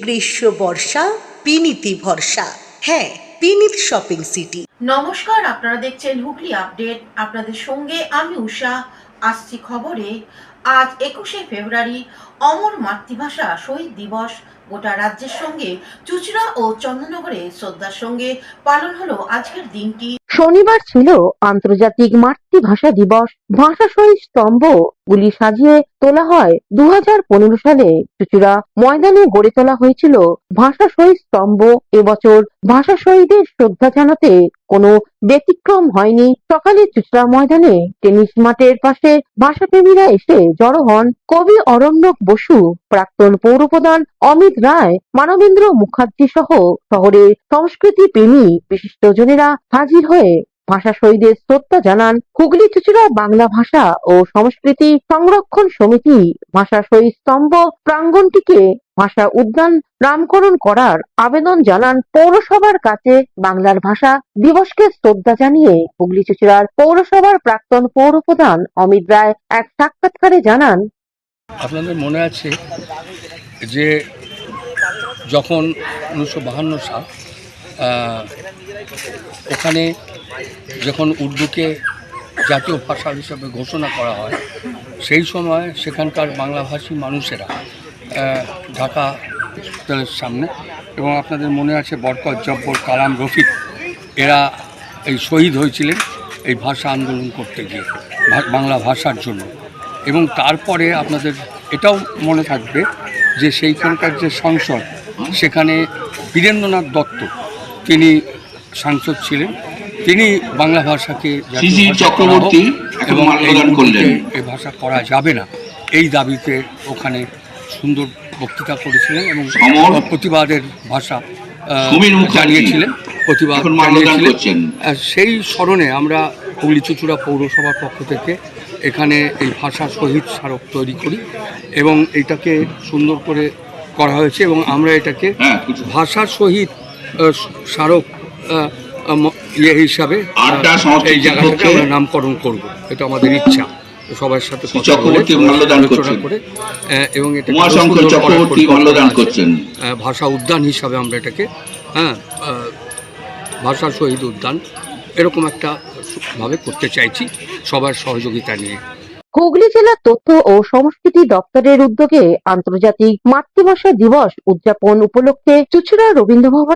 গ্রীষ্ম বর্ষা পিনিতি ভরসা। হ্যাঁ, পিনিত শপিং সিটি। নমস্কার, আপনারা দেখছেন হুগলি আপডেট। আপনাদের সঙ্গে আমি উষা। আসছি খবরে। আজ 21শে ফেব্রুয়ারি অমর মাতৃভাষা শহীদ দিবস। গোটা রাজ্যের সঙ্গে চুঁচুড়া ও চন্দননগরে শ্রদ্ধার সঙ্গে পালন হলো আজকের দিনটি। শনিবার ছিল আন্তর্জাতিক মাতৃভাষা দিবস। ভাষা শহীদ স্তম্ভ গুলি সাজিয়ে তোলা হয়। 2015 সালে চুঁচুড়া ময়দানে গড়ে তোলা হয়েছিল ভাষা শহীদ স্তম্ভ। এবছর ভাষা শহীদের শ্রদ্ধা জানাতে কোনো ব্যতিক্রম হয়নি। সকালে চুঁচুড়া ময়দানে টেনিস মাঠের পাশে ভাষাপ্রেমীরা এসে জড়ো হন। কবি অরণ্যক বসু, প্রাক্তন পৌরপ্রধান অমিত রায়, মানবেন্দ্র মুখার্জি সহ শহরের সংস্কৃতি প্রেমী বিশিষ্টজনেরা হাজির হয়ে ভাষা শহীদের শ্রদ্ধা জানান। হুগলি চুঁচুড়া বাংলা ভাষা ও সংস্কৃতি সংরক্ষণ সমিতি ভাষা শহীদ স্তম্ভ প্রাঙ্গণটিকে ভাষা উদ্যান নামকরণ করার আবেদন জানান পৌরসভার কাছে। বাংলার ভাষা দিবসকে শ্রদ্ধা জানিয়ে হুগলি চুঁচুড়ার পৌরসভার প্রাক্তন পৌরপ্রধান অমিত রায় এক সাক্ষাৎকারে জানান, আপনাদের মনে আছে যে যখন 1952 সাল ওখানে যখন উর্দুকে জাতীয় ভাষা হিসাবে ঘোষণা করা হয়, সেই সময় সেখানকার বাংলাভাষী মানুষেরা ঢাকা হোটেলের সামনে, এবং আপনাদের মনে আছে বরকত জব্বর, কালাম, রফিক, এরা এই শহীদ হয়েছিলেন এই ভাষা আন্দোলন করতে গিয়ে বাংলা ভাষার জন্য। এবং তারপরে আপনাদের এটাও মনে থাকবে যে সেইখানকার যে সংসদ, সেখানে বীরেন্দ্রনাথ দত্ত তিনি সাংসদ ছিলেন। তিনি বাংলা ভাষাকে চক্রবর্তী এবং এই ভাষা করা যাবে না এই দাবিতে ওখানে সুন্দর বক্তৃতা করেছিলেন এবং প্রতিবাদের ভাষা জানিয়েছিলেন, প্রতিবাদ জানিয়েছিলেন। সেই স্মরণে আমরা হুগলি চুঁচুড়া পৌরসভার পক্ষ থেকে এখানে এই ভাষা শহীদ স্মারক তৈরি করি এবং এটাকে সুন্দর করে করা হয়েছে এবং আমরা এটাকে ভাষা শহীদ স্মারক হিসাবে এই জায়গাটাকে আমরা নামকরণ করব। এটা আমাদের ইচ্ছা, সবার সাথে আলোচনা করে, এবং এটা ভাষা উদ্যান হিসাবে আমরা এটাকে ভাষা শহীদ উদ্যান এরকম একটা ভাবে করতে চাইছি, সবার সহযোগিতা নিয়ে। হুগলি জেলা তথ্য ও সংস্কৃতি দপ্তরের উদ্যোগে আন্তর্জাতিক মাতৃভাষা দিবস উদযাপন উপলক্ষে চুঁচুড়া রবীন্দ্র ভবন